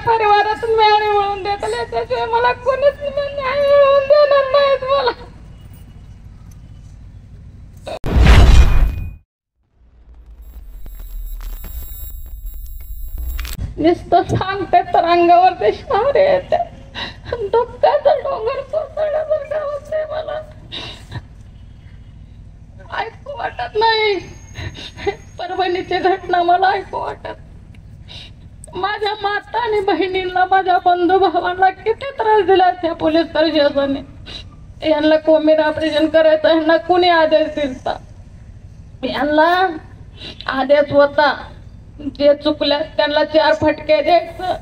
परिवारातून न्याय मिळवून देत त्याशिवाय मला कोणीच न्याय मिळवून देणार नाहीत मला. नुसतं सांगते तर अंगावरती शहारे येते, दुःखाचा डोंगर कोसळल्यासारखं होतंय मला. ऐकू वाटत नाही परभणीची घटना, मला ऐकू वाटत. माझ्या माता आणि बहिणींना, माझ्या बंधू भावांना किती त्रास दिला त्या पोलीस प्रशासनाने. यांना कोमिन ऑपरेशन करायचं, यांना कुणी आदेश दिलता? यांना आदेश होता जे चुकल्या त्यांना 4 फटके द्यायचं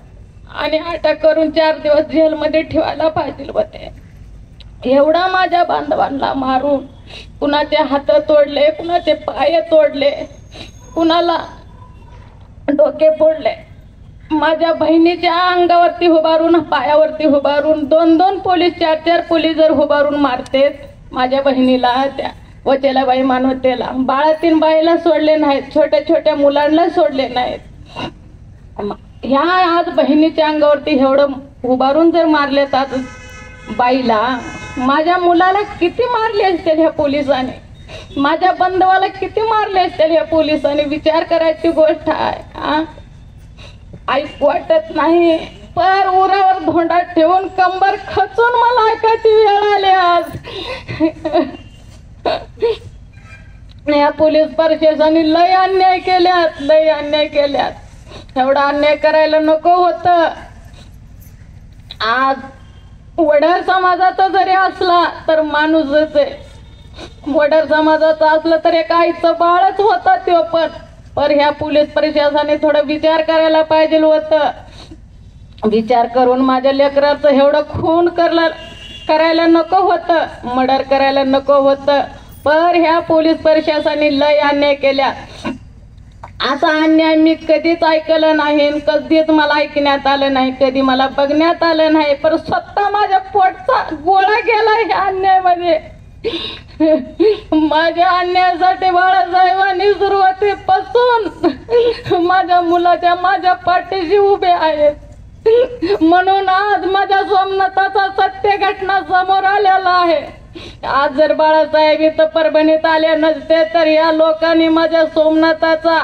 आणि अटक करून 4 दिवस जेलमध्ये ठेवायला पाहिजे होते. एवढा माझ्या बांधवांना मारून कुणाचे हात तोडले, कुणाचे पाय तोडले, कुणाला डोके फोडले. माझ्या बहिणीच्या अंगावरती उभारून, पायावरती उभारून 2-2 पोलीस, 4-4 पोलीस जर उभारून मारतेत माझ्या बहिणीला, त्या वचेलाबाई मानवतेला. बाळातीन बाईला सोडले नाहीत, छोट्या छोट्या मुलांना सोडले नाहीत. ह्या आज बहिणीच्या अंगावरती एवढं उभारून जर मारले तर बाईला, माझ्या मुलाला किती मारले असतील ह्या पोलिसांनी, माझ्या बंधवाला किती मारले असतील ह्या पोलिसांनी. विचार करायची गोष्ट आहे. ऐकू वाटत नाही, पर उरावर धोंडा ठेवून कंबर खचून मला ऐकायची वेळ आली आज. या पोलीस प्रशासनाने लय अन्याय केल्यात, लय अन्याय केल्यात. एवढा अन्याय करायला नको होतं. आज वडार समाजाचा जरी असला तर माणूसच आहे. वडार समाजाचा असलं तर एक आईचं बाळच होता तो पण ह्या पोलीस प्रशासनाने थोडा विचार करायला पाहिजे होतं. विचार करून माझ्या लेकराचं एवढं खून करायला नको होतं, मर्डर करायला नको होतं. पर ह्या पोलीस प्रशासनाने लय अन्याय केल्या. असा अन्याय मी कधीच ऐकलं नाही, कधीच मला ऐकण्यात आलं नाही, कधी मला बघण्यात आलं नाही. पण स्वतः माझ्या पोटचा गोळा गेला ह्या अन्यायामध्ये. माझ्या अन्यायासाठी बाळासाहेबांनी सुरुवातीपासून माझ्या मुलाच्या, माझ्या पाठीशी उभे आहेत. म्हणून आज माझ्या सोमनाथाचा सत्य घटना समोर आलेला आहे. आज जर बाळासाहेब इथं परभणीत आले नसते तर या लोकांनी माझ्या सोमनाथाचा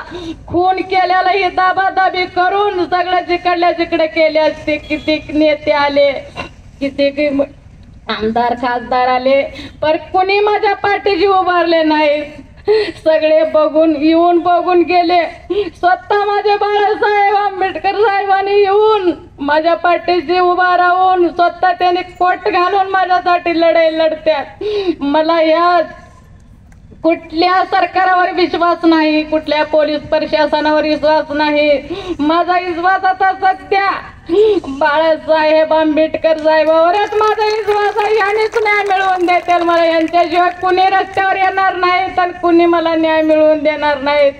खून केलेला ही दाबादाबी करून सगळं जिकडल्या जिकडे केले असते. कितीक नेते आले, कितीक आमदार खासदार आले, पण कुणी माझ्या पाठीशी उभारले नाही. सगळे बघून येऊन बघून गेले. स्वतः माझे बाळासाहेब आंबेडकर साहेबांनी येऊन माझ्या पाठीशी उभा राहून स्वतः त्यांनी कोट घालून माझ्यासाठी लढाई लढत्यात. मला या कुठल्या सरकारावर विश्वास नाही, कुठल्या पोलीस प्रशासनावर विश्वास नाही. माझा विश्वास आता सध्या बाळासाहेब आंबेडकर साहेबावरच माझा विश्वास आहे. यांनीच न्याय मिळवून देतील मला. यांच्याशिवाय कुणी रस्त्यावर येणार नाही तर कुणी मला न्याय मिळवून देणार नाहीत.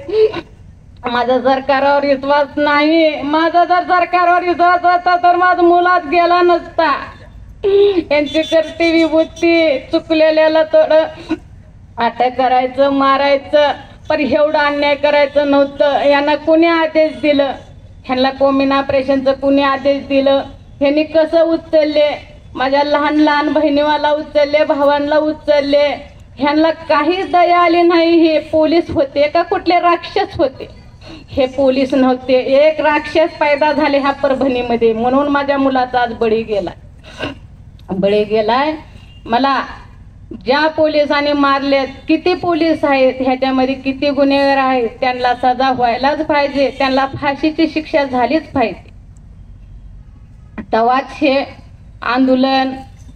माझा सरकारवर विश्वास नाही. माझा जर सरकारवर विश्वास असता तर माझा मुलाच गेला नसता. यांची करती विभूती चुकलेल्याला थोडं अटक करायचं, मारायचं, पण एवढं अन्याय करायचं नव्हतं. यांना कुणी आदेश दिलं? ह्यांना कोमिन ऑपरेशनचं कुणी आदेश दिलं? ह्यांनी कसं उचलले? माझ्या लहान लहान बहिणीवाला उचलले, भावांना उचलले. ह्यांना काहीच दया आली नाही. हे पोलीस होते का कुठले राक्षस होते? हे पोलीस नव्हते. एक राक्षस पैदा झाले ह्या परभणीमध्ये, म्हणून माझ्या मुलाचा आज बळी गेलाय. मला ज्या पोलिसांनी मारले, किती पोलीस आहेत, ह्याच्यामध्ये किती गुन्हेगार आहेत, त्यांना सजा व्हायलाच पाहिजे. त्यांना फाशीची शिक्षा झालीच पाहिजे. तेव्हाच हे आंदोलन,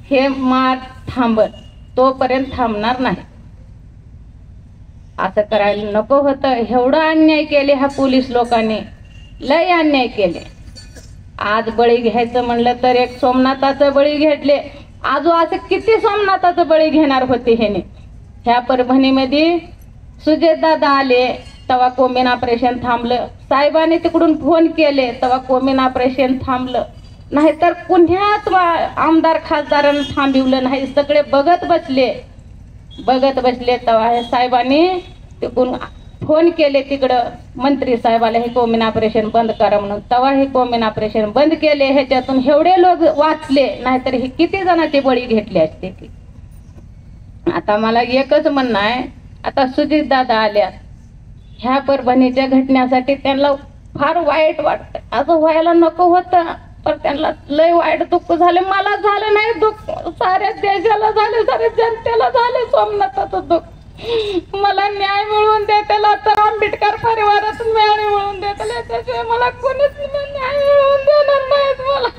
हे मार थांबत, तोपर्यंत थांबणार नाही. असं करायला नको होतं. एवढा अन्याय केले ह्या पोलीस लोकांनी, लय अन्याय केले. आज बळी घ्यायचं म्हणलं तर एक सोमनाथाचं बळी घेतले. आजू असं किती सोमनाथाचं बळी घेणार होते ह्याने. ह्या परभणीमध्ये सुजयदादा आले तेव्हा कोमिन ऑपरेशन थांबलं. साहेबांनी तिकडून फोन केले तेव्हा कोमिन ऑपरेशन थांबलं. नाहीतर पुण्यात आमदार खासदारांना थांबवलं नाही. सगळे बघत बसले तेव्हा साहेबांनी तिकडून फोन केले तिकडं मंत्री साहेबाला हे कोमिन ऑपरेशन बंद करा म्हणून, तेव्हा हे कोमिन ऑपरेशन बंद केले. ह्याच्यातून एवढे लोक वाचले, नाहीतर हे किती जणांचे बळी घेतले असते की. आता मला एकच म्हणणं आहे, आता सुजित दादा आल्यात ह्या परभणीच्या घटनेसाठी त्यांना फार वाईट वाटतं. असं व्हायला नको होतं, पण त्यांना लय वाईट दुःख झाले. मला झालं नाही दुःख, साऱ्या देशाला झाले, साऱ्या जनतेला झाले सोमनाथाचं दुःख. मला न्याय मिळवून दे, त्याला तर आंबेडकर परिवारातून न्याय मिळवून दे, त्याशिवाय मला कोणीच न्याय मिळवून देणार नाहीत मला.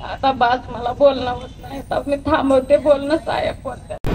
आता बास मला बोलणं होत नाही, तर मी थांबवते बोलणं. साहेब बोलते.